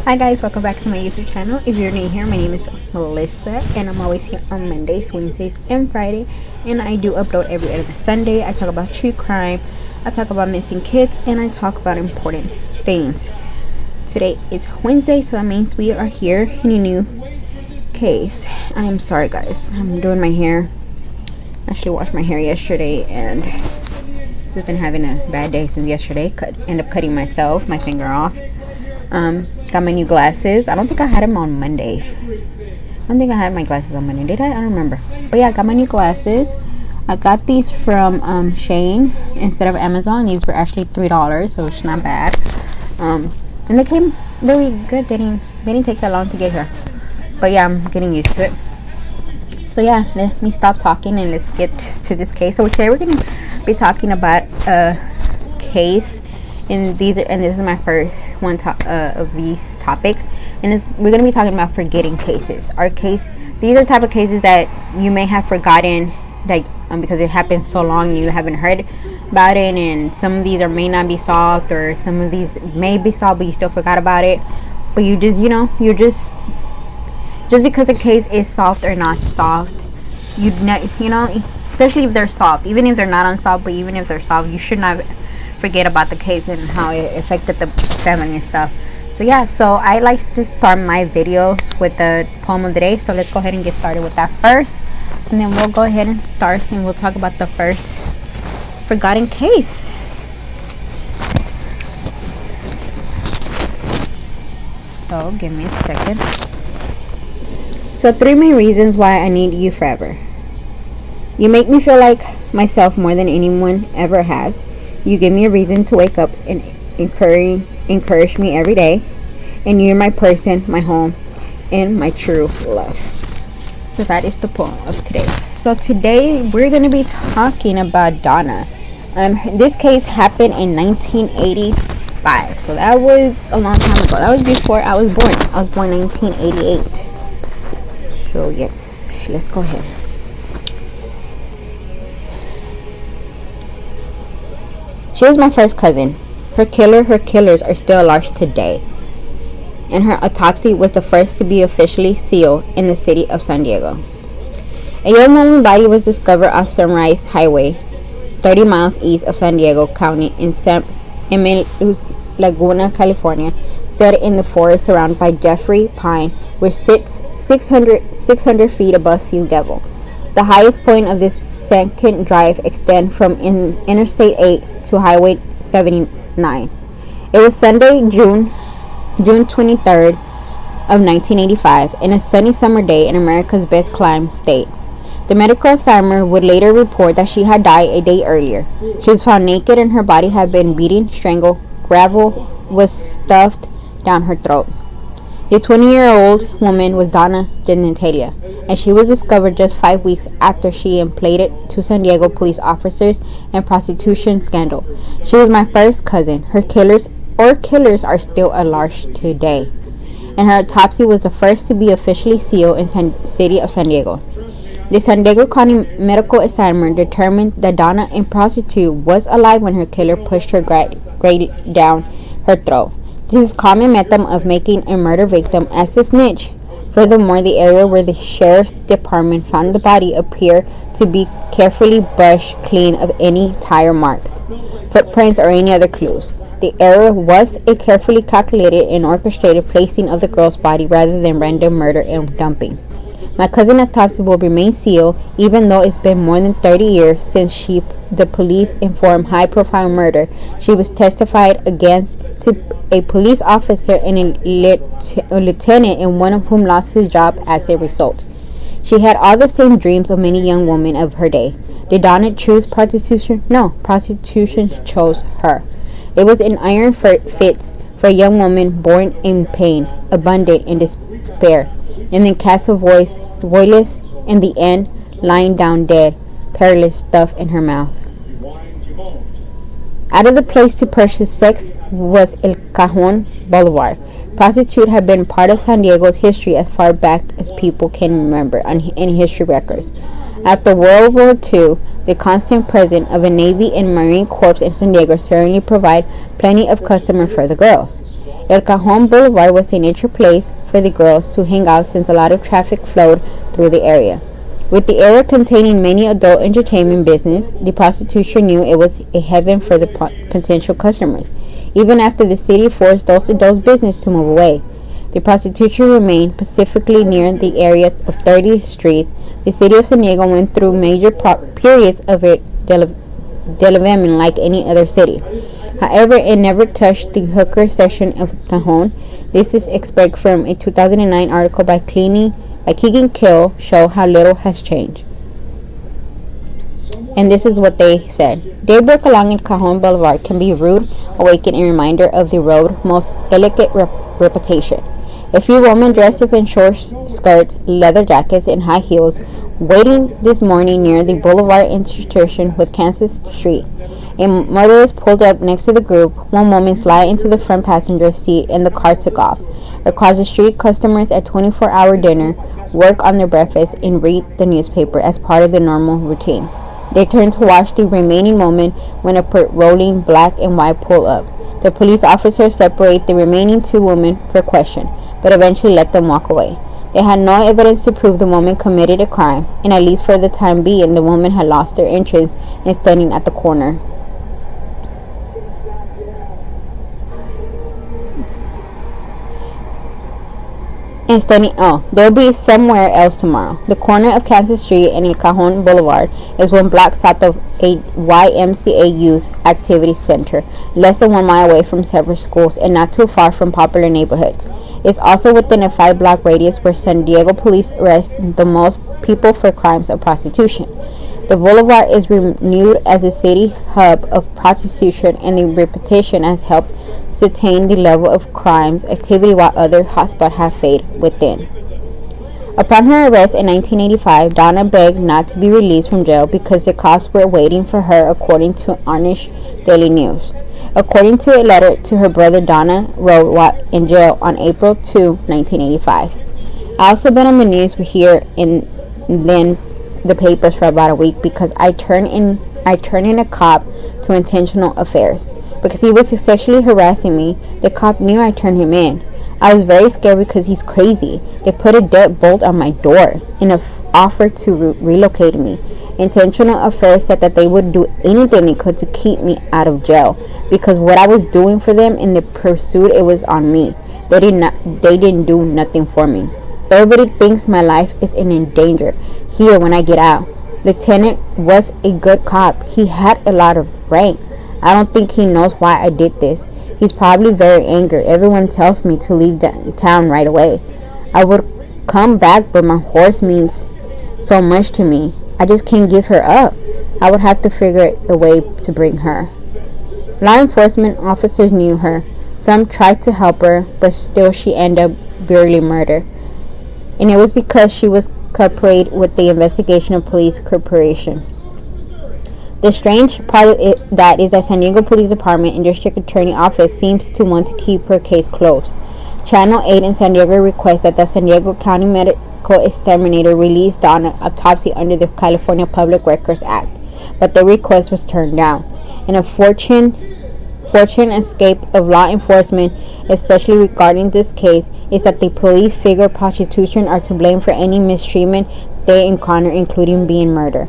Hi guys, welcome back to my YouTube channel. If you're new here, my name is Melissa and I'm always here on Mondays, Wednesdays, and Friday, and I do upload every other Sunday. I talk about true crime, I talk about missing kids, and I talk about important things. Today is Wednesday, so that means we are here in a new case. I'm sorry guys, I'm doing my hair. I actually washed my hair yesterday and just been having a bad day since yesterday. End up cutting myself, my finger off. Got my new glasses. I don't think I had them on Monday. I don't think I had my glasses on Monday. Did I? I don't remember. But yeah, I got my new glasses. I got these from Shane instead of Amazon. These were actually $3, so it's not bad. And they came really good. They didn't take that long to get here. But yeah, I'm getting used to it. So yeah, let me stop talking and let's get to this case. So today we're gonna be talking about a case, and this is my first one of these topics, and we're going to be talking about forgetting cases. These are type of cases that you may have forgotten, like because it happened so long you haven't heard about it, and some of these may not be solved, or some of these may be solved but you still forgot about it. But you just just because a case is solved or not solved, especially if they're solved, even if they're not unsolved, but even if they're solved, you should not forget about the case and how it affected the family and stuff. So yeah, so I like to start my video with the poem of the day. So let's go ahead and get started with that first, and then we'll go ahead and start, and we'll talk about the first forgotten case. So give me a second. So 3 main reasons why I need you forever. You make me feel like myself more than anyone ever has. You give me a reason to wake up and encourage me every day. And you're my person, my home, and my true love. So that is the poem of today. So today we're going to be talking about Donna. This case happened in 1985. So that was a long time ago. That was before I was born. I was born in 1988. So yes, let's go ahead. She was my first cousin. Her killers are still large today. And her autopsy was the first to be officially sealed in the city of San Diego. A young woman's body was discovered off Sunrise Highway, 30 miles east of San Diego County in San Emilios Laguna, California, set in the forest surrounded by Jeffrey Pine, which sits 600 feet above sea level. The highest point of this second drive extends from Interstate 8 to Highway 79. It was Sunday, June 23rd of 1985, and a sunny summer day in America's best climb state. The medical examiner would later report that she had died a day earlier. She was found naked and her body had been beaten, strangled. Gravel was stuffed down her throat. The 20-year-old woman was Donna Gentile, and she was discovered just 5 weeks after she pleaded to San Diego police officers in prostitution scandal. She was my first cousin. Her killers are still at large today, and her autopsy was the first to be officially sealed in city of San Diego. The San Diego County medical examiner determined that Donna, a prostitute, was alive when her killer pushed her grate down her throat. This is a common method of making a murder victim as a snitch. Furthermore, the area where the sheriff's department found the body appeared to be carefully brushed clean of any tire marks, footprints, or any other clues. The area was a carefully calculated and orchestrated placing of the girl's body rather than random murder and dumping. My cousin's autopsy will remain sealed, even though it's been more than 30 years since the police informed high-profile murder. She was testified against to a police officer and a lieutenant, and one of whom lost his job as a result. She had all the same dreams of many young women of her day. Did Donna choose prostitution? No, prostitution chose her. It was an iron fits for a young woman born in pain, abundant in despair, and then cast a voiceless in the end, lying down dead, perilous stuff in her mouth. Out of the place to purchase sex was El Cajon Boulevard. Prostitute had been part of San Diego's history as far back as people can remember in history records. After World War II, the constant presence of a Navy and Marine Corps in San Diego certainly provided plenty of customers for the girls. El Cajon Boulevard was a natural place for the girls to hang out since a lot of traffic flowed through the area. With the area containing many adult entertainment business, the prostitution knew it was a heaven for the potential customers. Even after the city forced those adults' business to move away, the prostitution remained specifically near the area of 30th Street. The city of San Diego went through major periods of development like any other city. However, it never touched the hooker section of Cajon. This is expected from a 2009 article by Keegan Kill show how little has changed. And this is what they said. Daybreak along El Cajon Boulevard can be rude, awaken a reminder of the road's most elegant reputation. A few women dresses in short skirts, leather jackets, and high heels waiting this morning near the boulevard intersection with Kansas Street. A motorist pulled up next to the group. One woman slid into the front passenger seat and the car took off. Across the street, customers at 24-hour dinner work on their breakfast and read the newspaper as part of the normal routine. They turn to watch the remaining moment when a rolling black and white pull up. The police officers separate the remaining two women for question, but eventually let them walk away. They had no evidence to prove the woman committed a crime, and at least for the time being, the woman had lost their interest in standing at the corner. They'll be somewhere else tomorrow. The corner of Kansas Street and El Cajon Boulevard is 1 block south of a YMCA youth activity center, less than 1 mile away from several schools and not too far from popular neighborhoods. It's also within a 5-block radius where San Diego police arrest the most people for crimes of prostitution. The boulevard is renewed as a city hub of prostitution, and the reputation has helped sustain the level of crimes activity while other hotspots have faded within. Upon her arrest in 1985, Donna begged not to be released from jail because the cops were waiting for her, according to Irish Daily News. According to a letter to her brother, Donna wrote while in jail on April 2, 1985. I also been on the news here and then the papers for about a week because I turned in a cop to intentional affairs. Because he was sexually harassing me, the cop knew I turned him in. I was very scared because he's crazy. They put a deadbolt on my door and offered to relocate me. Intentional affairs said that they would do anything they could to keep me out of jail because what I was doing for them in the pursuit, it was on me. They didn't do nothing for me. Everybody thinks my life is in danger here when I get out. Lieutenant was a good cop. He had a lot of rank. I don't think he knows why I did this. He's probably very angry. Everyone tells me to leave town right away. I would come back, but my horse means so much to me. I just can't give her up. I would have to figure a way to bring her. Law enforcement officers knew her. Some tried to help her, but still she ended up barely murdered. And it was because she was cooperated with the investigation of police corporation. The strange part of it that is that San Diego Police Department and District Attorney Office seems to want to keep her case closed. Channel 8 in San Diego requests that the San Diego County Medical Examiner release Donna's autopsy under the California Public Records Act, but the request was turned down. In a fortune escape of law enforcement, especially regarding this case, is that the police figure prostitution are to blame for any mistreatment they encounter, including being murder.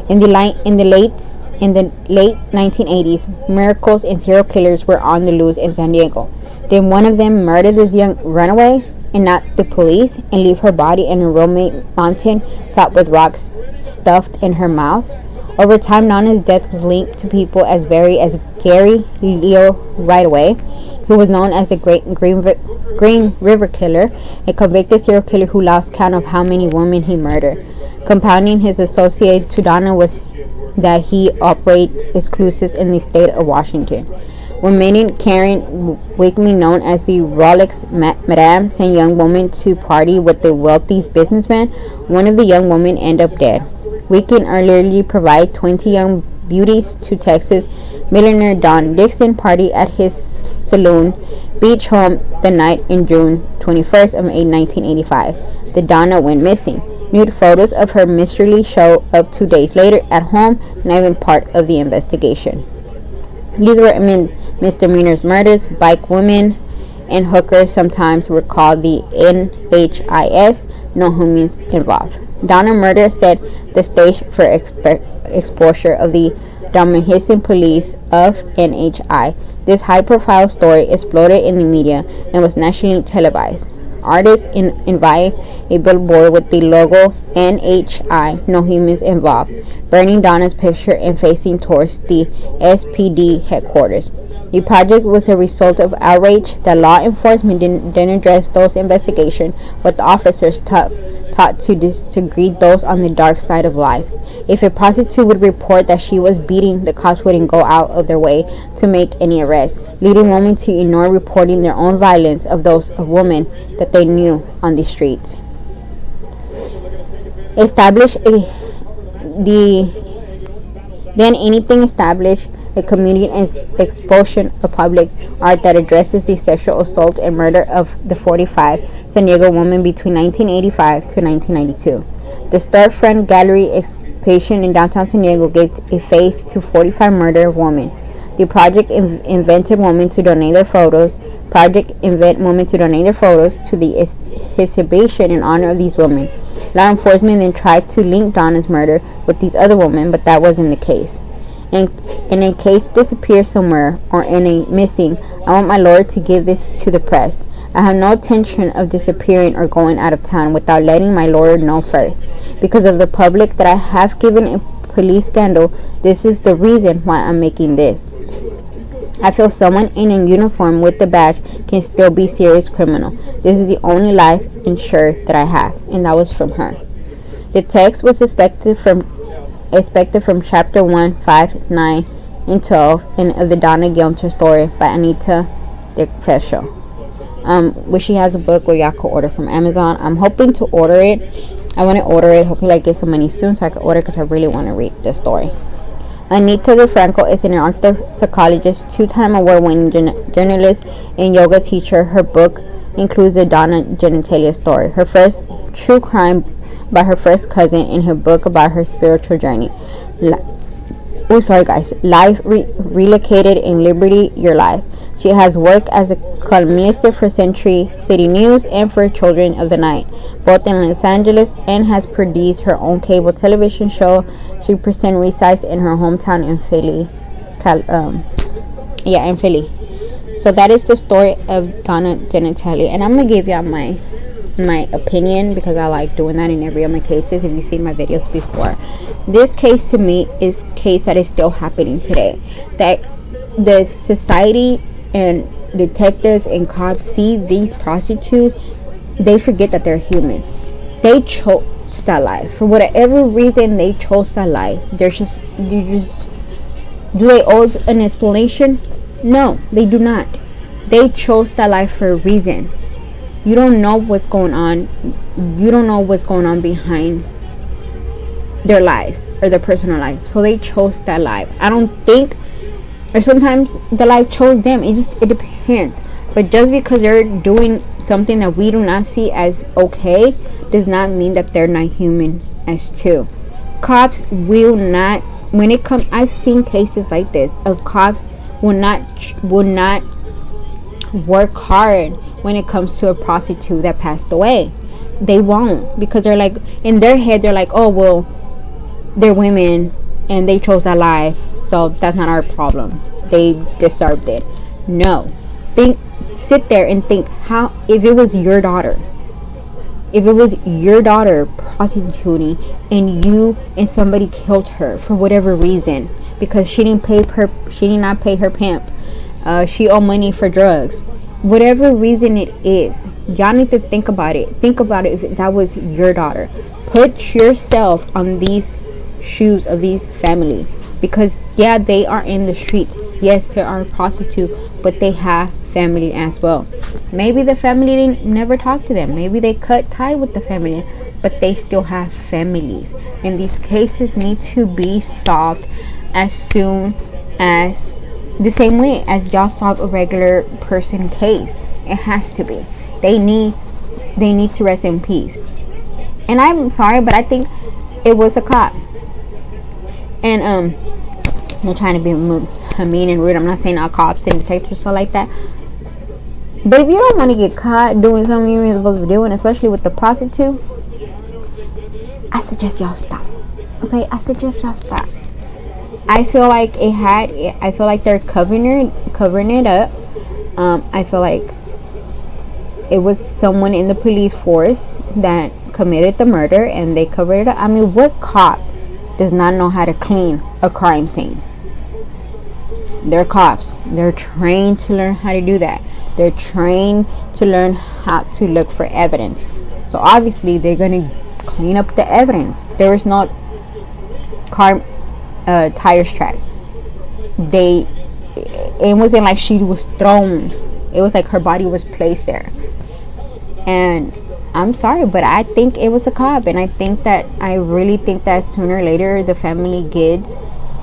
In the late 1980s, miracles and serial killers were on the loose in San Diego. Then one of them murdered this young runaway and not the police, and leave her body in a remote mountain topped with rocks stuffed in her mouth. Over time, Donna's death was linked to people as varied as Gary Leo Ridgway, who was known as the Green River Killer, a convicted serial killer who lost count of how many women he murdered. Compounding his associate to Donna was that he operates exclusives in the state of Washington. When meeting Karen Wickman, known as the Rolex Madame, sent young woman to party with the wealthy businessman, one of the young women ended up dead. Wickman earlier provided 20 young beauties to Texas millionaire Don Dixon party at his saloon beach home the night in June 21st of 1985. The Donna went missing. Nude photos of her mysteriously show up 2 days later at home, not even part of the investigation. These were misdemeanors, murders, bike women, and hookers sometimes were called the NHIS, no humans involved. Donna murder set the stage for exposure of the Dalmatian police of NHI. This high-profile story exploded in the media and was nationally televised. Artists invite a billboard with the logo NHI, no humans involved, burning Donna's picture and facing towards the SPD headquarters. The project was a result of outrage that law enforcement didn't address those investigations, with the officers taught to greet those on the dark side of life. If a prostitute would report that she was beaten, the cops wouldn't go out of their way to make any arrests, leading women to ignore reporting their own violence of those of women that they knew on the streets. Establish a community explosion of public art that addresses the sexual assault and murder of the 45 San Diego woman between 1985 to 1992. The Storefront Gallery exhibition in downtown San Diego gave a face to 45 murdered women. The project invented women to donate their photos. To the exhibition in honor of these women. Law enforcement then tried to link Donna's murder with these other women, but that wasn't the case. In a case disappears somewhere or in a missing, I want my lawyer to give this to the press. I have no intention of disappearing or going out of town without letting my lawyer know first. Because of the public that I have given a police scandal, this is the reason why I'm making this. I feel someone in a uniform with the badge can still be serious criminal. This is the only life insured that I have. And that was from her. The text was expected from chapter 1, 5, 9, and 12 and of the Donna Gentile story by Anita DeFescio. Which she has a book where y'all can order from Amazon. I'm hoping to order it. I want to order it. Hopefully I get some money soon so I can order it because I really want to read this story. Anita DeFranco is an author, psychologist, 2-time award-winning journalist, and yoga teacher. Her book includes the Donna Gentile story, her first true crime by her first cousin, and her book about her spiritual journey. Life Relocated in Liberty, Your Life. She has worked as a columnist for Century City News and for Children of the Night, both in Los Angeles, and has produced her own cable television show. She resides in her hometown in Philly. In Philly. So that is the story of Donna Gentile, and I'm gonna give y'all my opinion because I like doing that in every of my cases. If you've seen my videos before, this case to me is a case that is still happening today. That the society and detectives and cops see these prostitutes, they forget that they're human. They chose that life for whatever reason. They chose that life. Do they owe an explanation? No, they do not. They chose that life for a reason. You don't know what's going on. You don't know what's going on behind their lives or their personal life. So they chose that life. I don't think, or sometimes the life chose them. It depends. But just because they're doing something that we do not see as okay does not mean that they're not human as too. Cops will not, when it comes, I've seen cases like this of cops will not work hard when it comes to a prostitute that passed away. They won't, because they're like, in their head they're like, oh well, they're women and they chose that life, so that's not our problem. They deserved it. No. Sit there and think, how if it was your daughter prostituting and you and somebody killed her for whatever reason because she did not pay her pimp, she owed money for drugs, whatever reason it is, y'all need to think about it if that was your daughter. Put yourself on these shoes of these family, because yeah, they are in the streets. Yes, they are prostitutes, but they have family as well. Maybe the family didn't never talk to them. Maybe they cut tie with the family, but they still have families. And these cases need to be solved as soon as, the same way as y'all solve a regular person case. It has to be. They need to rest in peace. And I'm sorry, but I think it was a cop. And they're trying to be mean and rude. I'm not saying all cops and detectives or stuff like that. But if you don't want to get caught doing something you're supposed to be doing, especially with the prostitute, I suggest y'all stop. Okay, I suggest y'all stop. I feel like I feel like they're covering it up. I feel like it was someone in the police force that committed the murder and they covered it up. I mean, what cop does not know how to clean a crime scene? They're cops. They're trained to learn how to do that. They're trained to learn how to look for evidence. So obviously they're going to clean up the evidence. There was no car tires track. It wasn't like she was thrown. It was like her body was placed there. And I'm sorry, but I think it was a cop, and I really think that sooner or later the family gets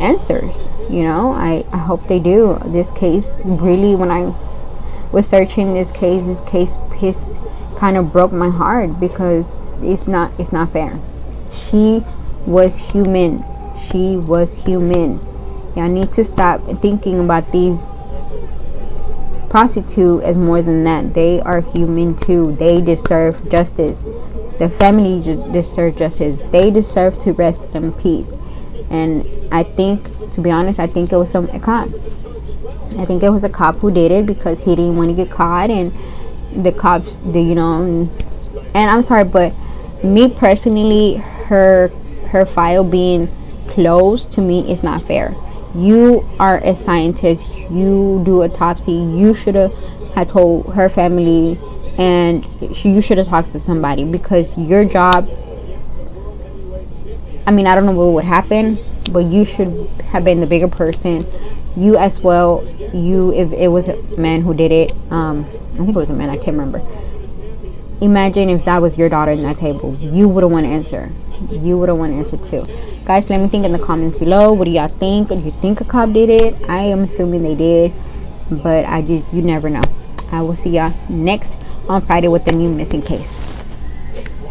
answers. I hope they do. This case really, when I was searching this case kind of broke my heart, because it's not fair. She was human. Y'all need to stop thinking about these prostitute as more than that. They are human too. They deserve justice. The family deserve justice. They deserve to rest in peace. And I think, to be honest, I think it was a cop. I think it was a cop who did it because he didn't want to get caught, and the cops, and I'm sorry, but me personally, her file being closed, to me, is not fair. You are a scientist. You do autopsy. You should have told her family, and you should have talked to somebody, because your job, I mean, I don't know what would happen, but you should have been the bigger person. You as well. If it was a man who did it, I think it was a man, I can't remember. Imagine if that was your daughter in that table. You wouldn't want to answer. You wouldn't want to answer too. Guys, let me think in the comments below. What do y'all think? Do you think a cop did it? I am assuming they did, but you never know. I will see y'all next on Friday with the new missing case.